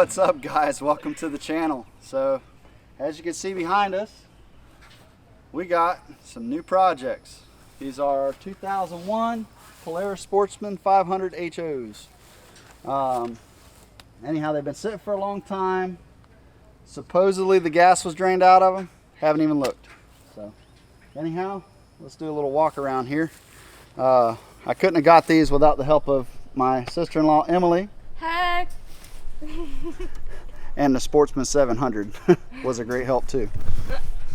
What's up, guys? Welcome to the channel. So as you can see behind us, we got some new projects. These are 2001 Polaris Sportsman 500 HOs. Anyhow, they've been sitting for a long time. Supposedly the gas was drained out of them. Haven't even looked. So anyhow, let's do a little walk around here. I couldn't have got these without the help of my sister-in-law Emily. Hi. And the Sportsman 700 was a great help too.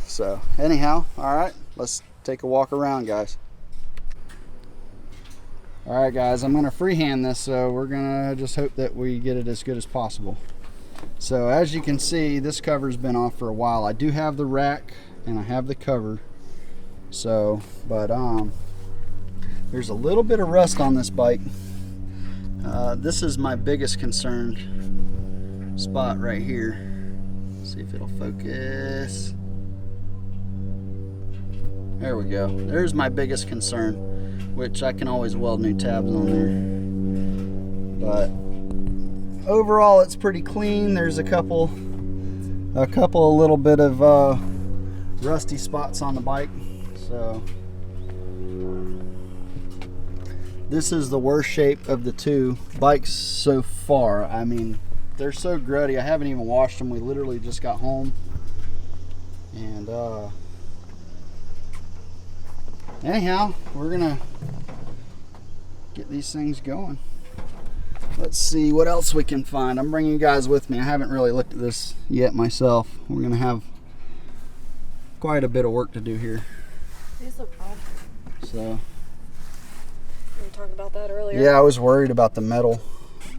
So anyhow, all right, let's take a walk around, guys. All right, guys, I'm gonna freehand this, so we're gonna just hope that we get it as good as possible. So as you can see, this cover's been off for a while. I do have the rack and I have the cover. So, but there's a little bit of rust on this bike. This is my biggest concern spot right here. See if it'll focus. There we go. There's my biggest concern, which I can always weld new tabs on there. But overall, it's pretty clean. There's a couple little bit of rusty spots on the bike. So this is the worst shape of the two bikes so far. I mean, they're so gruddy. I haven't even washed them. We literally just got home. And anyhow, we're gonna get these things going. Let's see what else we can find. I'm bringing you guys with me. I haven't really looked at this yet myself. We're gonna have quite a bit of work to do here. These look odd. So We talked about that earlier. yeah, I was worried about the metal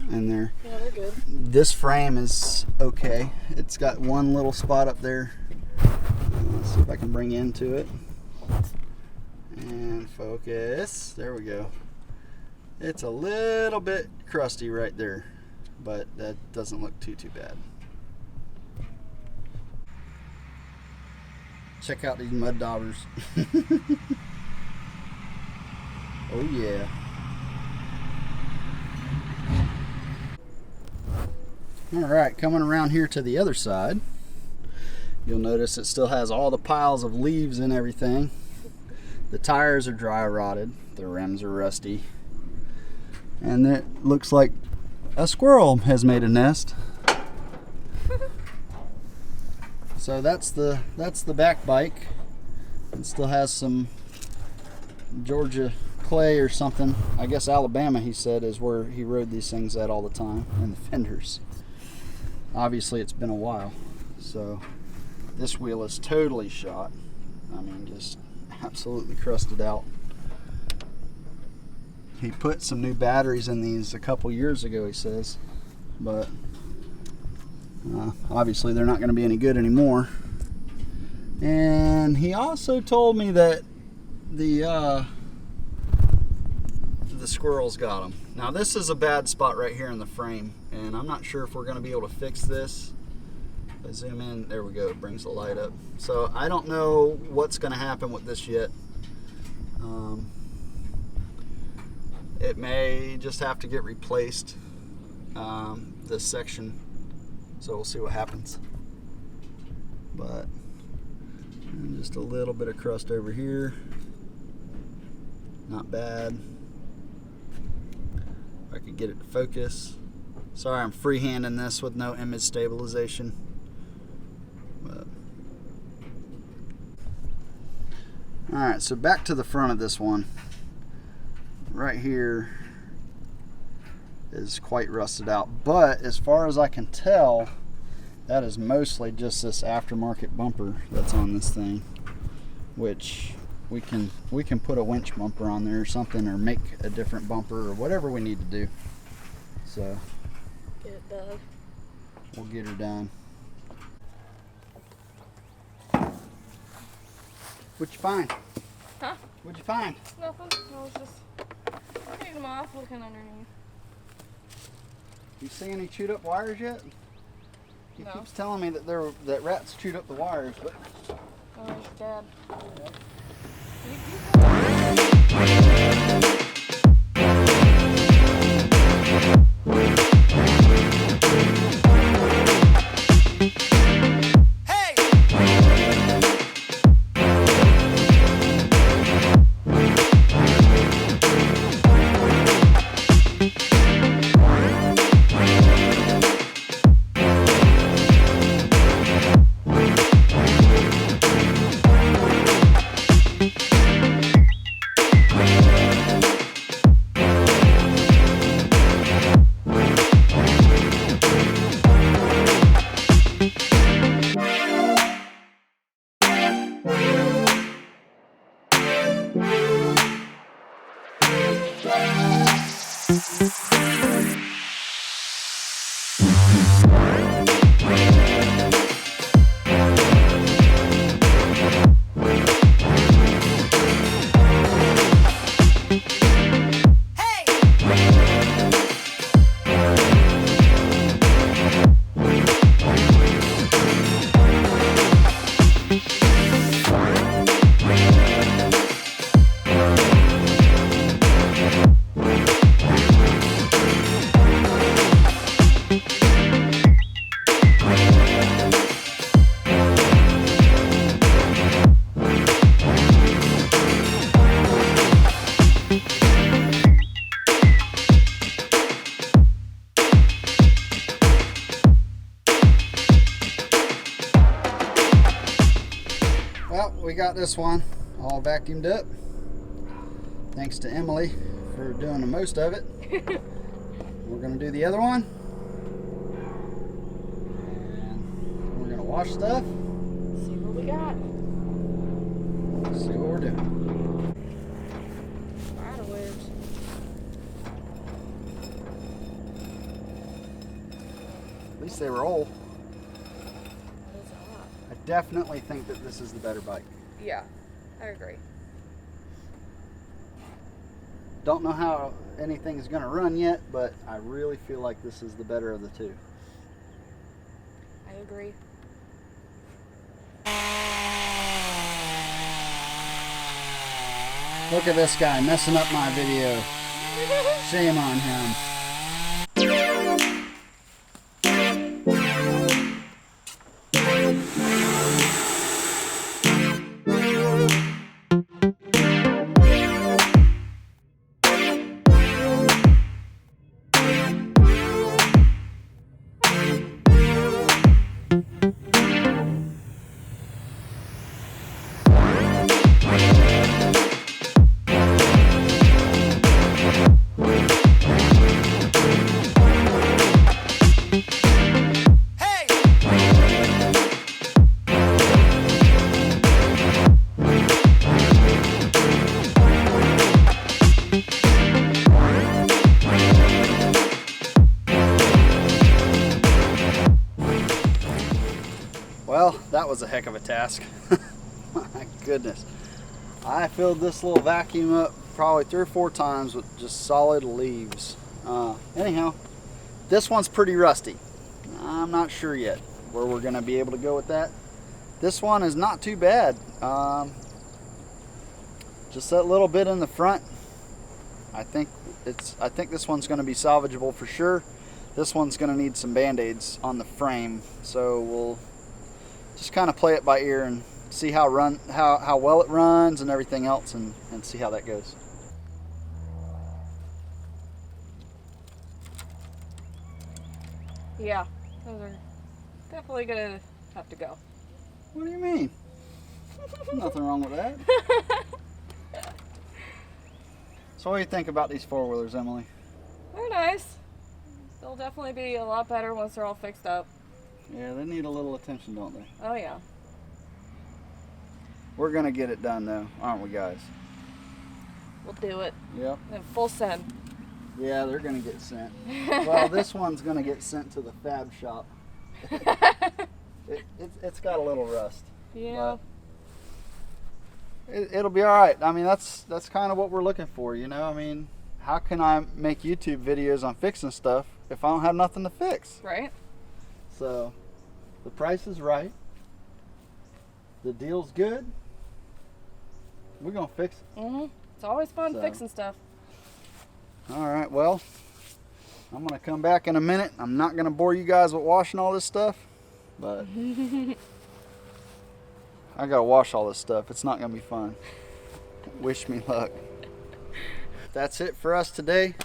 in there. Yeah, they're good. This frame is okay. It's got one little spot up there. Let's see if I can bring into it. And focus. There we go. It's a little bit crusty right there, but that doesn't look too bad. Check out these mud daubers. Oh yeah. Alright, coming around here to the other side, you'll notice it still has all the piles of leaves and everything. The tires are dry rotted, the rims are rusty, and it looks like a squirrel has made a nest. So that's the back bike. It still has some Georgia clay or something. I guess Alabama, he said, is where he rode these things at all the time, and the fenders. Obviously it's been a while. So this wheel is totally shot. I mean, just absolutely crusted out. He put some new batteries in these a couple years ago, he says, but obviously they're not going to be any good anymore. And he also told me that the squirrels got them. Now this is a bad spot right here in the frame, and I'm not sure if we're going to be able to fix this. If I zoom in, there we go, it brings the light up. So I don't know what's going to happen with this yet. It may just have to get replaced, this section, so we'll see what happens. But just a little bit of crust over here, not bad. If I could get it to focus. Sorry, I'm freehanding this with no image stabilization. Alright, so back to the front of this one. Right here is quite rusted out, but as far as I can tell, that is mostly just this aftermarket bumper that's on this thing, which we can put a winch bumper on there or something, or make a different bumper or whatever we need to do. So Get it done. we'll get her done. What'd you find? Huh? What'd you find? Nothing. I was just taking them off, looking underneath. You see any chewed up wires yet? He No. keeps telling me that rats chewed up the wires, but Oh, there's Dad. Well, we got this one all vacuumed up. Thanks to Emily for doing the most of it. We're going to do the other one. And we're going to wash stuff. See what we got. See what we're doing. Spider webs. At least they were old. That is a lot. I definitely think that this is the better bike. Yeah, I agree. Don't know how anything's going to run yet, but I really feel like this is the better of the two. I agree. Look at this guy messing up my video. Shame on him. Well, that was a heck of a task. My goodness. I filled this little vacuum up probably 3 or 4 times with just solid leaves. Anyhow, this one's pretty rusty. I'm not sure yet where we're going to be able to go with that. This one is not too bad. Just that little bit in the front. I think this one's going to be salvageable for sure. This one's going to need some band-aids on the frame, so we'll just kind of play it by ear and see how well it runs and everything else, and see how that goes. Yeah, those are definitely gonna have to go. What do you mean? Nothing wrong with that. So what do you think about these 4-wheelers, Emily? They're nice. They'll definitely be a lot better once they're all fixed up. Yeah, they need a little attention, don't they? Oh yeah. We're gonna get it done though, aren't we, guys? We'll do it. Yep. In full send. Yeah, they're gonna get sent. Well, this one's gonna get sent to the fab shop. It's got a little rust. Yeah. It'll be all right. I mean, that's kind of what we're looking for, you know. I mean, how can I make YouTube videos on fixing stuff if I don't have nothing to fix? Right. So, the price is right. The deal's good. We're gonna fix it. Mhm. It's always fun fixing stuff. All right. Well, I'm gonna come back in a minute. I'm not gonna bore you guys with washing all this stuff, but I gotta wash all this stuff. It's not gonna be fun. Wish me luck. That's it for us today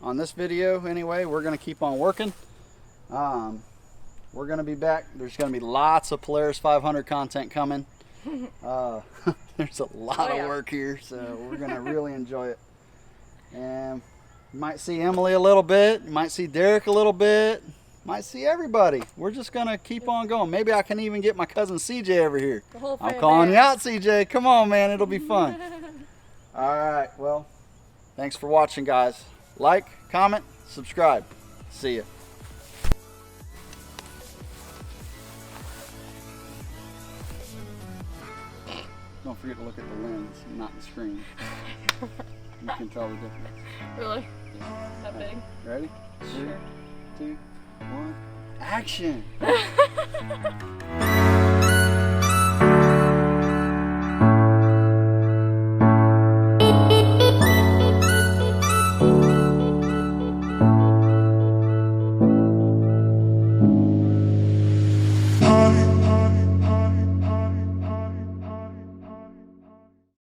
on this video. Anyway, we're gonna keep on working. We're gonna be back. There's gonna be lots of Polaris 500 content coming. There's a lot of work here, so we're gonna really enjoy it. And you might see Emily a little bit. You might see Derek a little bit. Might see everybody. We're just gonna keep on going. Maybe I can even get my cousin CJ over here. The whole I'm calling you out, CJ. Come on, man. It'll be fun. All right. Well, Thanks for watching, guys. Like, comment, subscribe. See ya. Don't forget to look at the lens, not the screen. You can tell the difference. Really? That big? Ready? Sure. 3, 2, 1, action!